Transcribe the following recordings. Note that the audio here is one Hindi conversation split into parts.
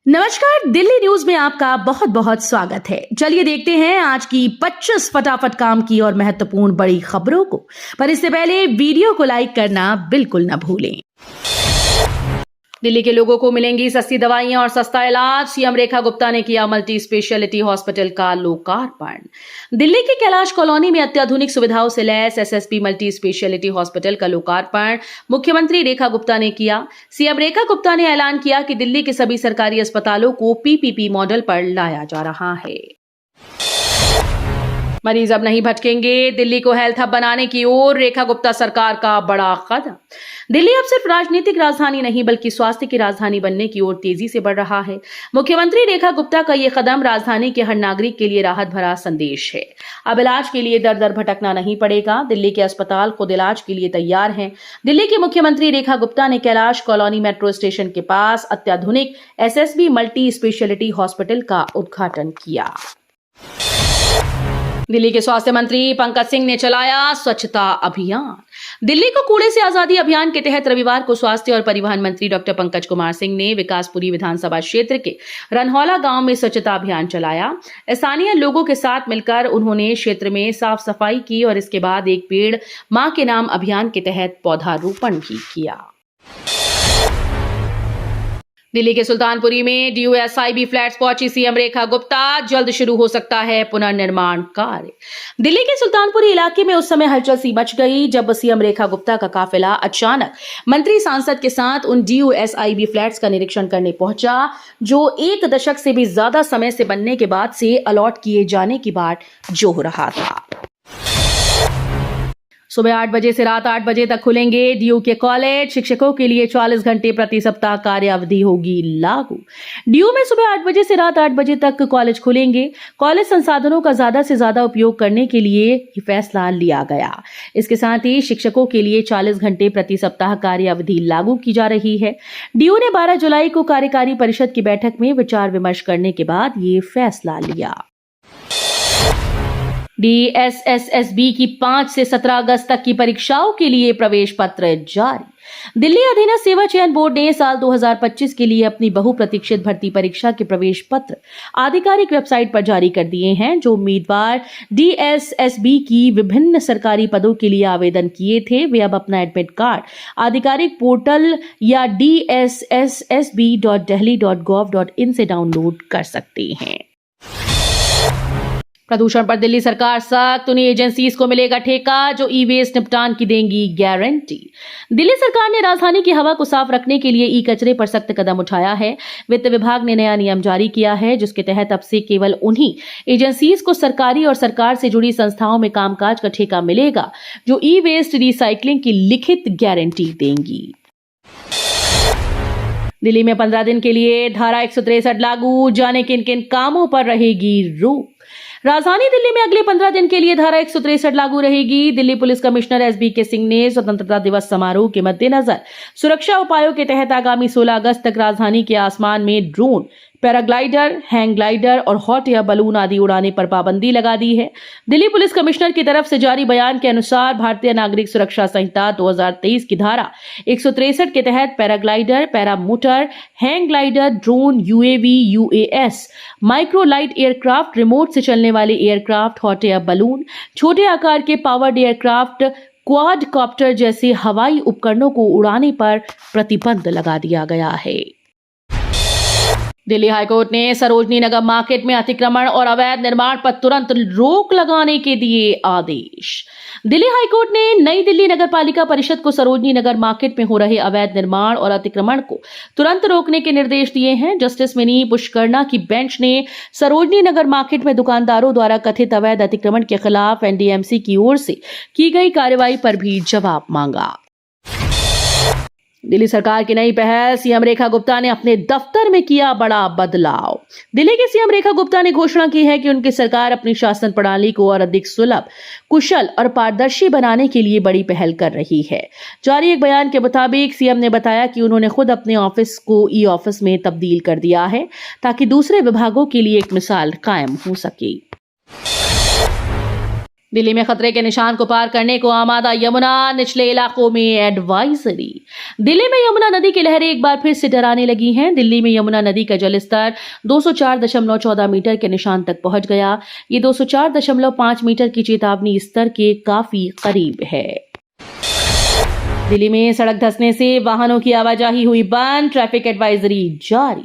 नमस्कार, दिल्ली न्यूज में आपका बहुत बहुत स्वागत है। चलिए देखते हैं आज की 25 फटाफट काम की और महत्वपूर्ण बड़ी खबरों को। पर इससे पहले वीडियो को लाइक करना बिल्कुल न भूलें। दिल्ली के लोगों को मिलेंगी सस्ती दवाइयां और सस्ता इलाज। सीएम रेखा गुप्ता ने किया मल्टी स्पेशलिटी हॉस्पिटल का लोकार्पण। दिल्ली की कैलाश कॉलोनी में अत्याधुनिक सुविधाओं से lace SSB multi speciality hospital का लोकार्पण मुख्यमंत्री रेखा गुप्ता ने किया। सीएम रेखा गुप्ता ने ऐलान किया कि दिल्ली के सभी सरकारी अस्पतालों को पीपीपी मॉडल पर लाया जा रहा है। मरीज अब नहीं भटकेंगे, दिल्ली को हेल्थ हब बनाने की ओर रेखा गुप्ता सरकार का बड़ा कदम। दिल्ली अब सिर्फ राजनीतिक राजधानी नहीं बल्कि स्वास्थ्य की राजधानी बनने की ओर तेजी से बढ़ रहा है। मुख्यमंत्री रेखा गुप्ता का यह कदम राजधानी के हर नागरिक के लिए राहत भरा संदेश है। अब इलाज के लिए दर दर भटकना नहीं पड़ेगा। दिल्ली के अस्पताल खुद इलाज के लिए तैयार हैं। दिल्ली के मुख्यमंत्री रेखा गुप्ता ने कैलाश कॉलोनी मेट्रो स्टेशन के पास अत्याधुनिक एसएसबी मल्टी स्पेशलिटी हॉस्पिटल का उद्घाटन किया। दिल्ली के स्वास्थ्य मंत्री पंकज सिंह ने चलाया स्वच्छता अभियान। दिल्ली को कूड़े से आजादी अभियान के तहत रविवार को स्वास्थ्य और परिवहन मंत्री डॉक्टर पंकज कुमार सिंह ने विकासपुरी विधानसभा क्षेत्र के रनहौला गांव में स्वच्छता अभियान चलाया। स्थानीय लोगों के साथ मिलकर उन्होंने क्षेत्र में साफ सफाई की और इसके बाद एक पेड़ मां के नाम अभियान के तहत पौधारोपण भी किया। दिल्ली के सुल्तानपुरी में डीयूएसआईबी फ्लैट्स पहुंची सीएम रेखा गुप्ता। जल्द शुरू हो सकता है पुनर्निर्माण कार्य। दिल्ली के सुल्तानपुरी इलाके में उस समय हलचल सी मच गई जब सीएम रेखा गुप्ता का काफिला अचानक मंत्री सांसद के साथ उन डीयूएसआईबी फ्लैट्स का निरीक्षण करने पहुंचा, जो 1 दशक से भी ज्यादा समय से बनने के बाद से अलॉट किए जाने की बाट जोह रहा था। सुबह 8 बजे से रात 8 बजे तक खुलेंगे डीयू के कॉलेज। शिक्षकों के लिए 44 घंटे प्रति सप्ताह कार्य अवधि होगी लागू। डीयू में सुबह 8 बजे से रात 8 बजे तक कॉलेज खुलेंगे। कॉलेज संसाधनों का ज्यादा से ज्यादा उपयोग करने के लिए ये फैसला लिया गया। इसके साथ ही शिक्षकों के लिए 40 घंटे प्रति सप्ताह कार्य अवधि लागू की जा रही है। डीयू ने 12 जुलाई को कार्यकारी परिषद की बैठक में विचार विमर्श करने के बाद ये फैसला लिया। डीएसएसएसबी की 5 से 17 अगस्त तक की परीक्षाओं के लिए प्रवेश पत्र जारी। दिल्ली अधीनस्थ सेवा चयन बोर्ड ने साल 2025 के लिए अपनी बहुप्रतीक्षित भर्ती परीक्षा के प्रवेश पत्र आधिकारिक वेबसाइट पर जारी कर दिए हैं। जो उम्मीदवार डीएसएसबी की विभिन्न सरकारी पदों के लिए आवेदन किए थे, वे अब अपना एडमिट कार्ड आधिकारिक पोर्टल या dssSB.delhi.gov.in से डाउनलोड कर सकते हैं। प्रदूषण पर दिल्ली सरकार सख्त, उन्हीं एजेंसीज को मिलेगा ठेका जो ई वेस्ट निपटान की देंगी गारंटी। दिल्ली सरकार ने राजधानी की हवा को साफ रखने के लिए ई कचरे पर सख्त कदम उठाया है। वित्त विभाग ने नया नियम जारी किया है जिसके तहत अब से केवल उन्हीं एजेंसीज को सरकारी और सरकार से जुड़ी संस्थाओं में कामकाज का ठेका मिलेगा जो ई वेस्ट रिसाइकलिंग की लिखित गारंटी देंगी। दिल्ली में 15 दिन के लिए धारा 163 लागू, जाने किन किन कामों पर रहेगी रोक। राजधानी दिल्ली में अगले 15 दिन के लिए धारा 163 लागू रहेगी। Delhi police commissioner SBK Singh ने स्वतंत्रता दिवस समारोह के मद्देनजर सुरक्षा उपायों के तहत आगामी 16 अगस्त तक राजधानी के आसमान में ड्रोन, पैराग्लाइडर, हैंग ग्लाइडर और हॉट एयर बलून आदि उड़ाने पर पाबंदी लगा दी है। दिल्ली पुलिस कमिश्नर की तरफ से जारी बयान के अनुसार भारतीय नागरिक सुरक्षा संहिता 2023 की धारा 163 के तहत paraglider, paramotor, hang glider, drone, UAV, US, micro light aircraft, remote से चलने वाले एयरक्राफ्ट, हॉट एयर बलून, छोटे आकार के पावर्ड एयरक्राफ्ट, क्वाड कॉप्टर जैसे हवाई उपकरणों को उड़ाने पर प्रतिबंध लगा दिया गया है। दिल्ली हाईकोर्ट ने सरोजनी नगर मार्केट में अतिक्रमण और अवैध निर्माण पर तुरंत रोक लगाने के दिए आदेश। दिल्ली हाईकोर्ट ने नई दिल्ली नगर पालिका परिषद को सरोजनी नगर मार्केट में हो रहे अवैध निर्माण और अतिक्रमण को तुरंत रोकने के निर्देश दिए हैं। जस्टिस मिनी पुष्करना की बेंच ने सरोजनी नगर मार्केट में दुकानदारों द्वारा कथित अवैध अतिक्रमण के खिलाफ एनडीएमसी की ओर से की गई कार्रवाई पर भी जवाब मांगा। दिल्ली सरकार की नई पहल, सीएम रेखा गुप्ता ने अपने दफ्तर में किया बड़ा बदलाव। दिल्ली के सीएम रेखा गुप्ता ने घोषणा की है कि उनकी सरकार अपनी शासन प्रणाली को और अधिक सुलभ, कुशल और पारदर्शी बनाने के लिए बड़ी पहल कर रही है। जारी एक बयान के मुताबिक सीएम ने बताया कि उन्होंने खुद अपने ऑफिस को ई ऑफिस में तब्दील कर दिया है ताकि दूसरे विभागों के लिए एक मिसाल कायम हो सके। दिल्ली में खतरे के निशान को पार करने को आमादा यमुना, निचले इलाकों में एडवाइजरी। दिल्ली में यमुना नदी की लहरें एक बार फिर से डराने लगी हैं। दिल्ली में यमुना नदी का जलस्तर 204.14 मीटर के निशान तक पहुंच गया। ये 204.5 मीटर की चेतावनी स्तर के काफी करीब है। दिल्ली में सड़क धंसने से वाहनों की आवाजाही हुई बंद, ट्रैफिक एडवाइजरी जारी।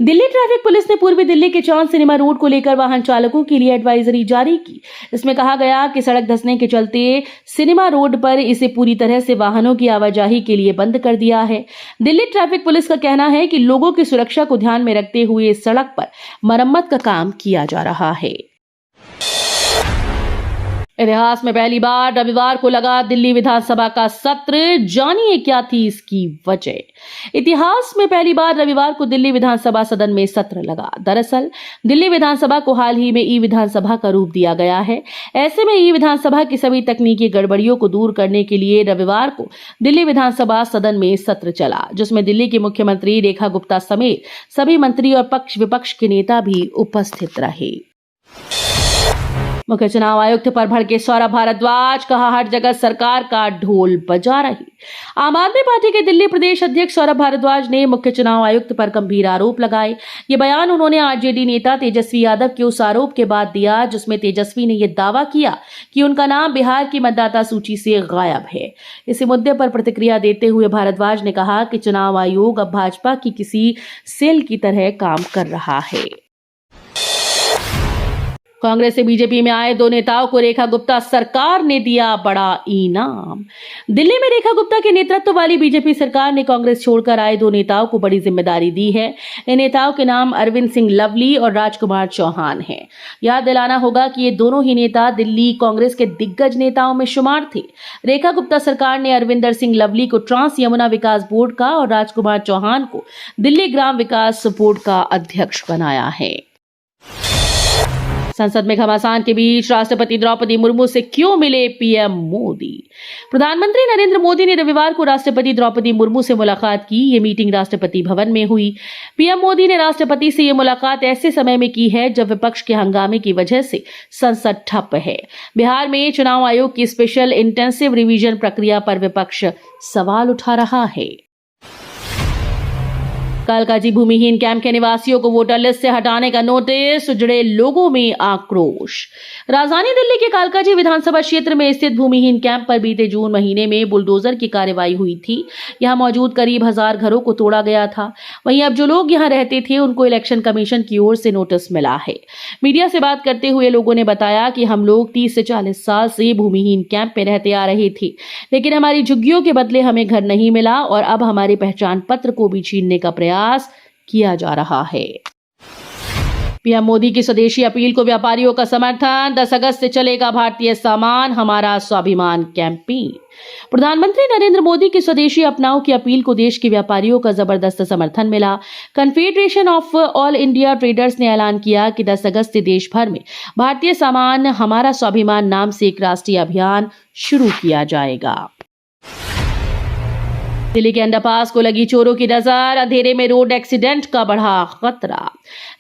दिल्ली ट्रैफिक पुलिस ने पूर्वी दिल्ली के चांद सिनेमा रोड को लेकर वाहन चालकों के लिए एडवाइजरी जारी की। इसमें कहा गया कि सड़क धंसने के चलते सिनेमा रोड पर इसे पूरी तरह से वाहनों की आवाजाही के लिए बंद कर दिया है। दिल्ली ट्रैफिक पुलिस का कहना है कि लोगों की सुरक्षा को ध्यान में रखते हुए इस सड़क पर मरम्मत का काम किया जा रहा है। इतिहास में पहली बार रविवार को लगा दिल्ली विधानसभा का सत्र, जानिए क्या थी इसकी वजह। इतिहास में पहली बार रविवार को दिल्ली विधानसभा सदन में सत्र लगा। दरअसल दिल्ली विधानसभा को हाल ही में ई विधानसभा का रूप दिया गया है। ऐसे में ई विधानसभा की सभी तकनीकी गड़बड़ियों को दूर करने के लिए रविवार को दिल्ली विधानसभा सदन में सत्र चला, जिसमें दिल्ली की मुख्यमंत्री रेखा गुप्ता समेत सभी मंत्री और पक्ष विपक्ष के नेता भी उपस्थित रहे। मुख्य चुनाव आयुक्त पर भड़के सौरभ भारद्वाज, कहा हर जगह सरकार का ढोल बजा रही। आम आदमी पार्टी के दिल्ली प्रदेश अध्यक्ष सौरभ भारद्वाज ने मुख्य चुनाव आयुक्त पर गंभीर आरोप लगाए। ये बयान उन्होंने आरजेडी नेता तेजस्वी यादव के उस आरोप के बाद दिया जिसमें तेजस्वी ने यह दावा किया कि उनका नाम बिहार की मतदाता सूची से गायब है। इसी मुद्दे पर प्रतिक्रिया देते हुए भारद्वाज ने कहा कि चुनाव आयोग अब भाजपा की किसी सेल की तरह काम कर रहा है। कांग्रेस से बीजेपी में आए दो नेताओं को रेखा गुप्ता सरकार ने दिया बड़ा इनाम। दिल्ली में रेखा गुप्ता के नेतृत्व वाली बीजेपी सरकार ने कांग्रेस छोड़कर आए दो नेताओं को बड़ी जिम्मेदारी दी है। इन नेताओं के नाम अरविंद सिंह लवली और राजकुमार चौहान हैं। याद दिलाना होगा कि ये दोनों ही नेता दिल्ली कांग्रेस के दिग्गज नेताओं में शुमार थे। रेखा गुप्ता सरकार ने अरविंदर सिंह लवली को ट्रांस यमुना विकास बोर्ड का और राजकुमार चौहान को दिल्ली ग्राम विकास बोर्ड का अध्यक्ष बनाया है। संसद में घमासान के बीच राष्ट्रपति द्रौपदी मुर्मू से क्यों मिले पीएम मोदी। प्रधानमंत्री नरेंद्र मोदी ने रविवार को राष्ट्रपति द्रौपदी मुर्मू से मुलाकात की। ये मीटिंग राष्ट्रपति भवन में हुई। पीएम मोदी ने राष्ट्रपति से ये मुलाकात ऐसे समय में की है जब विपक्ष के हंगामे की वजह से संसद ठप है। बिहार में चुनाव आयोग की स्पेशल इंटेंसिव रिवीजन प्रक्रिया पर विपक्ष सवाल उठा रहा है। कालकाजी भूमिहीन कैंप के निवासियों को वोटर लिस्ट से हटाने का नोटिस, जुड़े लोगों में आक्रोश। राजधानी दिल्ली के कालकाजी विधानसभा क्षेत्र में स्थित भूमिहीन कैंप पर बीते जून महीने में बुलडोजर की कार्रवाई हुई थी। यहां मौजूद करीब 1000 घरों को तोड़ा गया था। वहीं अब जो लोग यहां रहते थे उनको इलेक्शन कमीशन की ओर से नोटिस मिला है। मीडिया से बात करते हुए लोगों ने बताया कि हम लोग 30 से 40 साल से भूमिहीन कैंप में रहते आ रहे थे, लेकिन हमारी झुग्गियों के बदले हमें घर नहीं मिला और अब हमारे पहचान पत्र को भी छीनने का प्रयास किया जा रहा है। पीएम मोदी की स्वदेशी अपील को व्यापारियों का समर्थन। 10 अगस्त से चलेगा भारतीय सामान हमारा स्वाभिमान कैंपेन। प्रधानमंत्री नरेंद्र मोदी की स्वदेशी अपनाओ की अपील को देश के व्यापारियों का जबरदस्त समर्थन मिला। Confederation of all India traders ने ऐलान किया कि 10 अगस्त से देश भर में भारतीय सामान हमारा स्वाभिमान नाम से एक राष्ट्रीय अभियान शुरू किया जाएगा। दिल्ली के अंडरपास को लगी चोरों की नजर, अंधेरे में रोड एक्सीडेंट का बढ़ा खतरा।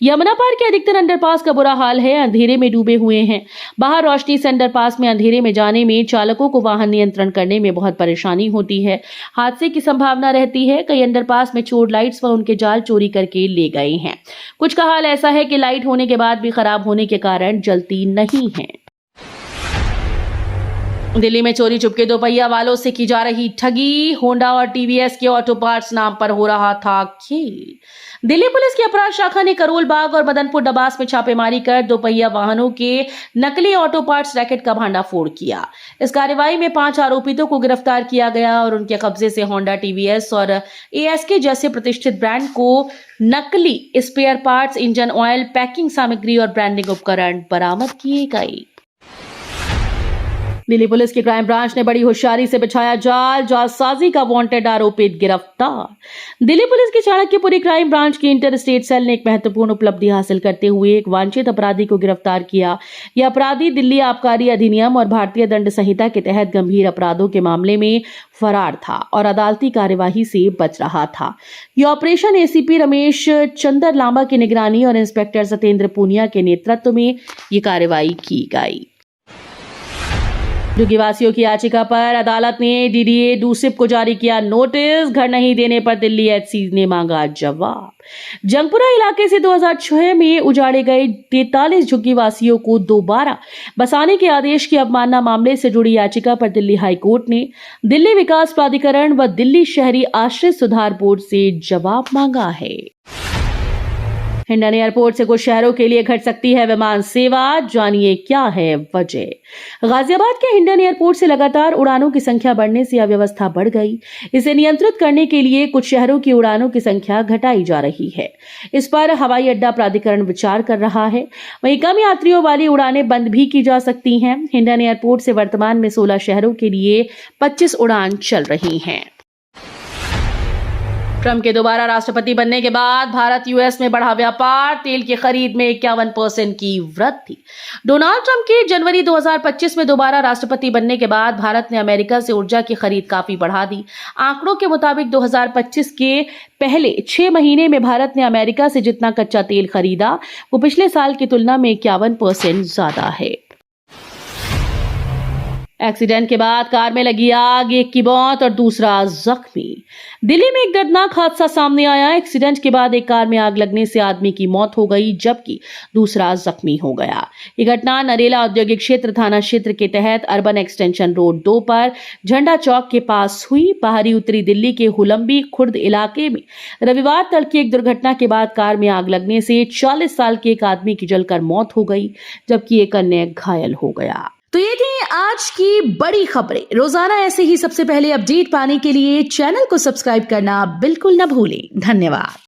यमुना पार के अधिकतर अंडरपास का बुरा हाल है, अंधेरे में डूबे हुए हैं। बाहर रोशनी से अंडरपास में अंधेरे में जाने में चालकों को वाहन नियंत्रण करने में बहुत परेशानी होती है। हादसे की संभावना रहती है। कई अंडरपास में चोर लाइट्स व उनके जाल चोरी करके ले गए हैं। कुछ का हाल ऐसा है कि लाइट होने के बाद भी खराब होने के कारण जलती नहीं है। दिल्ली में चोरी चुपके दोपहिया वालों से की जा रही ठगी। होंडा और टीवीएस के ऑटो पार्ट्स नाम पर हो रहा था खेल। दिल्ली पुलिस की अपराध शाखा ने करोल बाग और मदनपुर डबास में छापेमारी कर दोपहिया वाहनों के नकली ऑटो पार्ट्स रैकेट का भांडाफोड़ किया। इस कार्रवाई में 5 आरोपितों को गिरफ्तार किया गया और उनके कब्जे से होंडा, टीवीएस और एएसके जैसे प्रतिष्ठित ब्रांड को नकली spare parts, engine oil, packing सामग्री और ब्रांडिंग उपकरण बरामद किए गए। दिल्ली पुलिस की क्राइम ब्रांच ने बड़ी होशियारी से बिछाया जाल, जालसाजी का वांटेड आरोपित गिरफ्तार। दिल्ली पुलिस की चाणक्यपुरी क्राइम ब्रांच की इंटर स्टेट सेल ने एक महत्वपूर्ण उपलब्धि हासिल करते हुए एक वांछित अपराधी को गिरफ्तार किया। यह अपराधी दिल्ली आबकारी अधिनियम और भारतीय दंड संहिता के तहत गंभीर अपराधों के मामले में फरार था और अदालती कार्यवाही से बच रहा था। यह ऑपरेशन एसीपी रमेश चंदर लांबा की निगरानी और इंस्पेक्टर सत्येंद्र पूनिया के नेतृत्व में यह कार्रवाई की गई। झुग्गीवासियों की याचिका पर अदालत ने डीडीए डूसिप को जारी किया नोटिस। घर नहीं देने पर दिल्ली एचसी ने मांगा जवाब। जंगपुरा इलाके से 2006 में उजाड़े गए 43 झुग्गीवासियों को दोबारा बसाने के आदेश की अवमानना मामले से जुड़ी याचिका पर दिल्ली हाईकोर्ट ने दिल्ली विकास प्राधिकरण व दिल्ली शहरी आश्रित सुधार बोर्ड से जवाब मांगा है। हिंडन एयरपोर्ट से कुछ शहरों के लिए घट सकती है विमान सेवा, जानिए क्या है वजह। गाजियाबाद के हिंडन एयरपोर्ट से लगातार उड़ानों की संख्या बढ़ने से अव्यवस्था बढ़ गई। इसे नियंत्रित करने के लिए कुछ शहरों की उड़ानों की संख्या घटाई जा रही है। इस पर हवाई अड्डा प्राधिकरण विचार कर रहा है। वहीं कम यात्रियों वाली उड़ानें बंद भी की जा सकती हैं। हिंडन एयरपोर्ट से वर्तमान में 16 शहरों के लिए 25 उड़ान चल रही हैं। ट्रंप के दोबारा राष्ट्रपति बनने के बाद भारत यूएस में बढ़ा व्यापार, तेल की खरीद में 51% की वृद्धि। डोनाल्ड ट्रंप के जनवरी 2025 में दोबारा राष्ट्रपति बनने के बाद भारत ने अमेरिका से ऊर्जा की खरीद काफी बढ़ा दी। आंकड़ों के मुताबिक 2025 के पहले 6 महीने में भारत ने अमेरिका से जितना कच्चा तेल खरीदा वो पिछले साल की तुलना में 51% ज्यादा है। एक्सीडेंट के बाद कार में लगी आग, एक की मौत और दूसरा जख्मी। दिल्ली में एक दर्दनाक हादसा सामने आया। एक्सीडेंट के बाद एक कार में आग लगने से आदमी की मौत हो गई जबकि दूसरा जख्मी हो गया। ये घटना नरेला औद्योगिक क्षेत्र थाना क्षेत्र के तहत अर्बन एक्सटेंशन रोड 2 पर झंडा चौक के पास हुई। बाहरी उत्तरी दिल्ली के हुलम्बी खुर्द इलाके में रविवार तड़के एक दुर्घटना के बाद कार में आग लगने से 40 साल के एक आदमी की जलकर मौत हो गई जबकि एक अन्य घायल हो गया। तो ये थी आज की बड़ी खबरें। रोजाना ऐसे ही सबसे पहले अपडेट पाने के लिए चैनल को सब्सक्राइब करना बिल्कुल न भूलें। धन्यवाद।